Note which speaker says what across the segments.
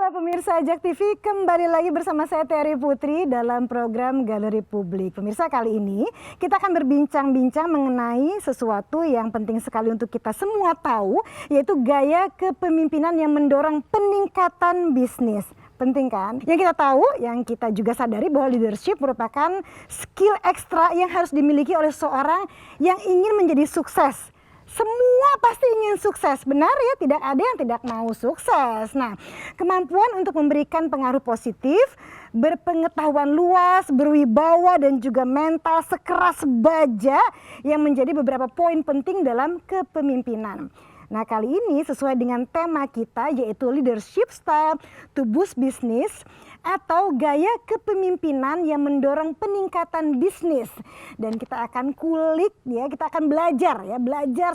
Speaker 1: Halo pemirsa Ajak TV, kembali lagi bersama saya Terry Putri dalam program Galeri Publik. Pemirsa, kali ini kita akan berbincang-bincang mengenai sesuatu yang penting sekali untuk kita semua tahu, yaitu gaya kepemimpinan yang mendorong peningkatan bisnis. Penting kan? Yang kita tahu, yang kita juga sadari bahwa leadership merupakan skill ekstra yang harus dimiliki oleh seorang yang ingin menjadi sukses. Semua pasti ingin sukses, benar ya? Tidak ada yang tidak mau sukses. Nah, kemampuan untuk memberikan pengaruh positif, berpengetahuan luas, berwibawa, dan juga mental sekeras baja yang menjadi beberapa poin penting dalam kepemimpinan. Nah, kali ini sesuai dengan tema kita, yaitu leadership style to boost business atau gaya kepemimpinan yang mendorong peningkatan bisnis. Dan kita akan kulik ya, kita akan belajar ya,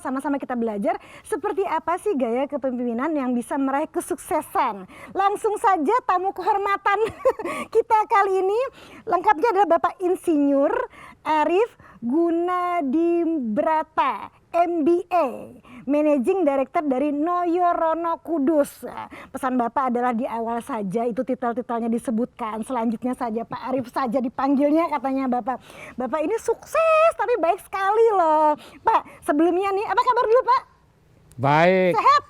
Speaker 1: sama-sama kita belajar seperti apa sih gaya kepemimpinan yang bisa meraih kesuksesan. Langsung saja tamu kehormatan kita kali ini lengkapnya adalah Bapak Insinyur Arief Gunadibrata, MBA, Managing Director dari Noyorono Kudus. Pesan Bapak adalah di awal saja itu titel-titelnya disebutkan, selanjutnya saja Pak Arief saja dipanggilnya katanya Bapak. Bapak ini sukses tapi baik sekali loh. Pak, sebelumnya nih apa kabar dulu Pak?
Speaker 2: Baik.
Speaker 1: Sehat?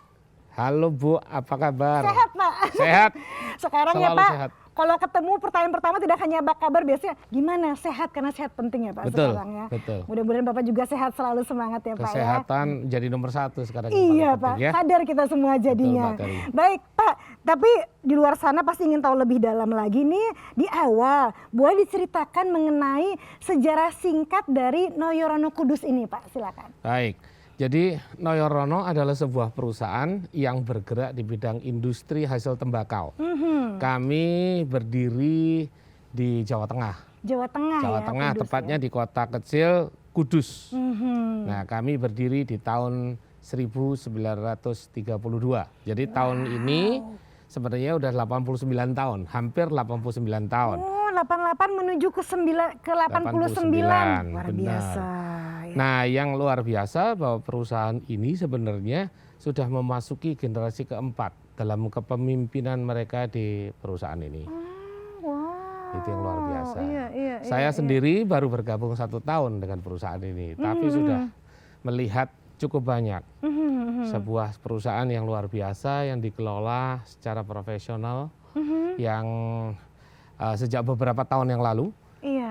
Speaker 2: Halo Bu, apa kabar?
Speaker 1: Sehat Pak.
Speaker 2: Sehat.
Speaker 1: Sekarang
Speaker 2: Selalu
Speaker 1: ya Pak.
Speaker 2: Sehat.
Speaker 1: Kalau ketemu pertanyaan pertama tidak hanya apa kabar, biasanya gimana, sehat, karena sehat penting ya Pak.
Speaker 2: Betul,
Speaker 1: sekarang ya.
Speaker 2: betul.
Speaker 1: Mudah-mudahan Bapak juga sehat, selalu semangat ya Pak ya.
Speaker 2: Kesehatan jadi nomor satu sekarang.
Speaker 1: Iya Pak,
Speaker 2: ya.
Speaker 1: sadar kita semua jadinya.
Speaker 2: Betul,
Speaker 1: baik Pak, tapi di luar sana pasti ingin tahu lebih dalam lagi nih. Di awal, boleh diceritakan mengenai sejarah singkat dari Noyorono Kudus ini Pak, silakan.
Speaker 2: Baik. Jadi Noyorono adalah sebuah perusahaan yang bergerak di bidang industri hasil tembakau. Kami berdiri di Jawa Tengah.
Speaker 1: Jawa Tengah
Speaker 2: Jawa
Speaker 1: ya,
Speaker 2: Tengah,
Speaker 1: Kudus
Speaker 2: tepatnya
Speaker 1: ya.
Speaker 2: di kota kecil Kudus. Nah, kami berdiri di tahun 1932. Jadi tahun ini sebenarnya udah 89 tahun, hampir 89 tahun.
Speaker 1: Oh, 88 menuju ke 89. Luar
Speaker 2: benar.
Speaker 1: biasa. Ya.
Speaker 2: Nah, yang luar biasa bahwa perusahaan ini sebenarnya sudah memasuki generasi keempat dalam kepemimpinan mereka di perusahaan ini.
Speaker 1: Wow.
Speaker 2: Itu yang luar biasa.
Speaker 1: Iya,
Speaker 2: Saya sendiri baru bergabung 1 tahun dengan perusahaan ini, tapi sudah melihat cukup banyak. Sebuah perusahaan yang luar biasa yang dikelola secara profesional, yang sejak beberapa tahun yang lalu.
Speaker 1: Iya.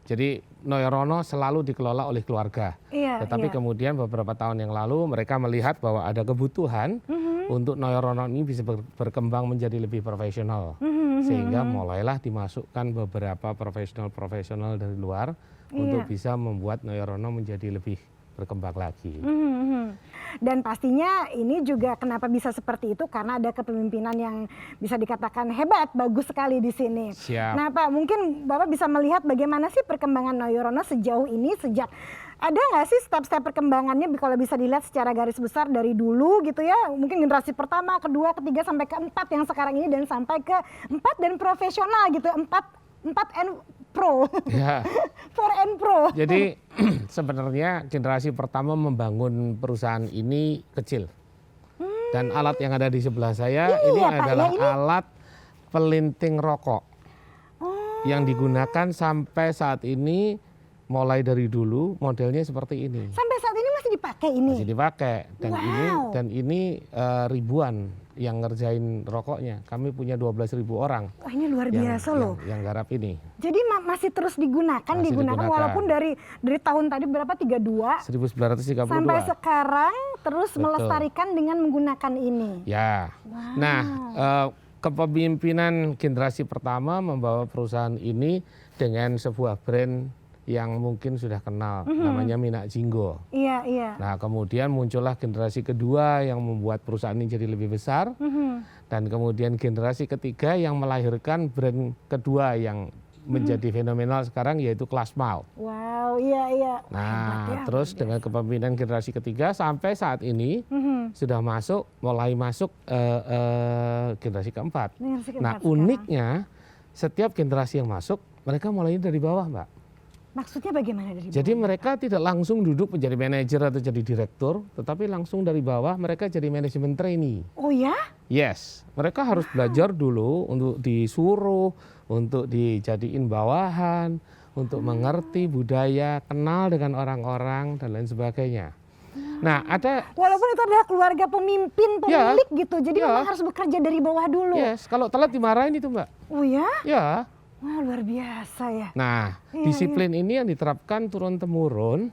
Speaker 2: Jadi Noyorono selalu dikelola oleh keluarga. Tetapi kemudian beberapa tahun yang lalu mereka melihat bahwa ada kebutuhan untuk Noyorono ini bisa berkembang menjadi lebih profesional. Sehingga mulailah dimasukkan beberapa profesional-profesional dari luar untuk bisa membuat Noyorono menjadi lebih berkembang lagi.
Speaker 1: Dan pastinya ini juga kenapa bisa seperti itu karena ada kepemimpinan yang bisa dikatakan hebat, bagus sekali di sini.
Speaker 2: Siap.
Speaker 1: Nah Pak, mungkin Bapak bisa melihat bagaimana sih perkembangan Noyorono sejauh ini, sejak ada nggak sih step-step perkembangannya kalau bisa dilihat secara garis besar dari dulu gitu ya, mungkin generasi pertama, kedua, ketiga sampai keempat yang sekarang ini dan sampai ke 4 dan profesional gitu, 4 and pro,
Speaker 2: Ya.
Speaker 1: 4 and pro.
Speaker 2: Jadi sebenarnya generasi pertama membangun perusahaan ini kecil. Dan alat yang ada di sebelah saya ini
Speaker 1: Pak,
Speaker 2: adalah
Speaker 1: ya, ini.
Speaker 2: alat pelinting rokok. Yang digunakan sampai saat ini, mulai dari dulu modelnya seperti ini.
Speaker 1: Sampai saat ini masih dipakai ini?
Speaker 2: Masih dipakai. Dan
Speaker 1: Wow.
Speaker 2: ini ribuan yang ngerjain rokoknya. Kami punya 12.000 orang.
Speaker 1: Wah, ini luar biasa loh.
Speaker 2: Yang garap ini.
Speaker 1: Jadi masih terus digunakan,
Speaker 2: Masih digunakan.
Speaker 1: walaupun dari tahun tadi berapa, 32
Speaker 2: 1932.
Speaker 1: sampai sekarang terus
Speaker 2: Betul.
Speaker 1: melestarikan dengan menggunakan ini.
Speaker 2: Ya.
Speaker 1: Wow.
Speaker 2: Nah, kepemimpinan generasi pertama membawa perusahaan ini dengan sebuah brand yang mungkin sudah kenal, namanya Minak Jinggo.
Speaker 1: Iya.
Speaker 2: Nah, kemudian muncullah generasi kedua yang membuat perusahaan ini jadi lebih besar. Dan kemudian generasi ketiga yang melahirkan brand kedua yang menjadi fenomenal sekarang, yaitu Kelas Malt.
Speaker 1: Wow, iya.
Speaker 2: Nah,
Speaker 1: Hebat ya,
Speaker 2: terus dengan kepemimpinan generasi ketiga sampai saat ini sudah mulai masuk generasi keempat.
Speaker 1: Generasi keempat
Speaker 2: Nah,
Speaker 1: sekarang.
Speaker 2: uniknya setiap generasi yang masuk mereka mulainya dari bawah, Mbak.
Speaker 1: Maksudnya bagaimana dari
Speaker 2: Jadi
Speaker 1: bawah?
Speaker 2: mereka tidak langsung duduk menjadi manajer atau jadi direktur, tetapi langsung dari bawah mereka jadi manajemen trainee.
Speaker 1: Oh ya?
Speaker 2: Yes, mereka harus belajar dulu untuk disuruh, untuk dijadiin bawahan, untuk mengerti budaya, kenal dengan orang-orang dan lain sebagainya. Nah, ada
Speaker 1: Walaupun itu adalah keluarga pemimpin,
Speaker 2: Ya,
Speaker 1: pemilik gitu. Jadi
Speaker 2: ya.
Speaker 1: memang harus bekerja dari bawah dulu.
Speaker 2: yes, kalau telat dimarahin itu, Mbak.
Speaker 1: Oh ya?
Speaker 2: Ya.
Speaker 1: Wah, luar biasa ya.
Speaker 2: Nah,
Speaker 1: Iya,
Speaker 2: disiplin ini yang diterapkan turun-temurun.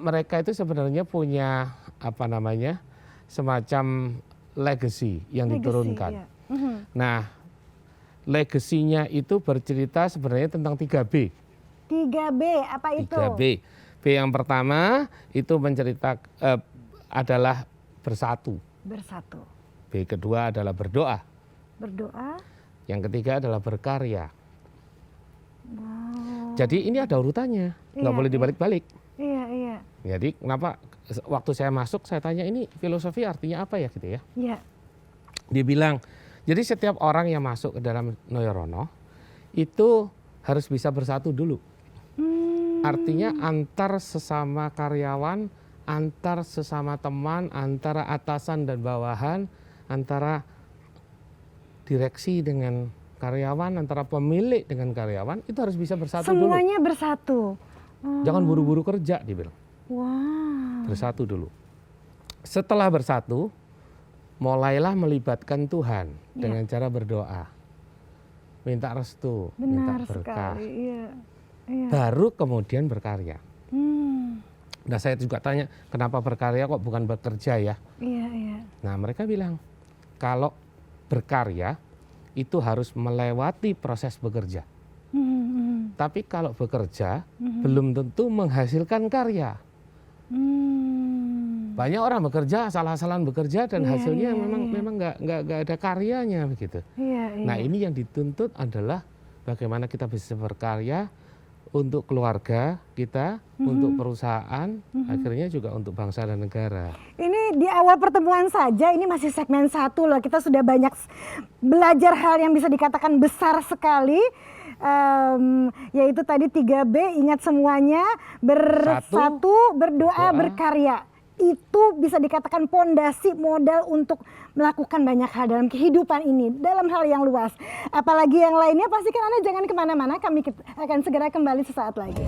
Speaker 2: Mereka itu sebenarnya punya apa namanya? Semacam legacy yang
Speaker 1: Legacy,
Speaker 2: diturunkan.
Speaker 1: iya. Mhm.
Speaker 2: Nah, legasinya itu bercerita sebenarnya tentang 3B.
Speaker 1: 3B, apa itu?
Speaker 2: 3B. B yang pertama itu adalah bersatu.
Speaker 1: Bersatu.
Speaker 2: B kedua adalah berdoa.
Speaker 1: Berdoa.
Speaker 2: Yang ketiga adalah berkarya.
Speaker 1: Wow.
Speaker 2: Jadi ini ada urutannya, nggak
Speaker 1: Iya,
Speaker 2: boleh
Speaker 1: iya.
Speaker 2: dibalik-balik.
Speaker 1: Iya, iya.
Speaker 2: Jadi kenapa waktu saya masuk saya tanya ini filosofi artinya apa ya gitu ya.
Speaker 1: Iya.
Speaker 2: Dia bilang, jadi setiap orang yang masuk ke dalam Noyorono itu harus bisa bersatu dulu. Artinya antar sesama karyawan, antar sesama teman, antara atasan dan bawahan, antara direksi dengan karyawan, antara pemilik dengan karyawan, itu harus bisa bersatu dulu.
Speaker 1: Semuanya bersatu.
Speaker 2: Jangan buru-buru kerja, dia bilang.
Speaker 1: Wow.
Speaker 2: Bersatu dulu. Setelah bersatu, mulailah melibatkan Tuhan dengan cara berdoa. Minta restu, minta
Speaker 1: Benar
Speaker 2: berkah.
Speaker 1: sekali. Iya. Iya.
Speaker 2: Baru kemudian berkarya.
Speaker 1: Hmm.
Speaker 2: Nah, saya juga tanya, kenapa berkarya kok bukan bekerja ya?
Speaker 1: Iya, iya.
Speaker 2: Nah, mereka bilang, kalau berkarya itu harus melewati proses bekerja. Tapi kalau bekerja belum tentu menghasilkan karya. Banyak orang bekerja, asal-asalan bekerja dan
Speaker 1: Iya,
Speaker 2: hasilnya
Speaker 1: iya,
Speaker 2: memang nggak ada karyanya begitu.
Speaker 1: Iya, iya.
Speaker 2: Nah, ini yang dituntut adalah bagaimana kita bisa berkarya untuk keluarga kita, untuk perusahaan, akhirnya juga untuk bangsa dan negara.
Speaker 1: Ini di awal pertemuan saja, ini masih segmen 1 loh. Kita sudah banyak belajar hal yang bisa dikatakan besar sekali. Yaitu tadi 3B, ingat semuanya, bersatu, berdoa, berkarya. Itu bisa dikatakan pondasi modal untuk melakukan banyak hal dalam kehidupan ini, dalam hal yang luas. Apalagi yang lainnya, pastikan Anda jangan kemana-mana, kami akan segera kembali sesaat lagi.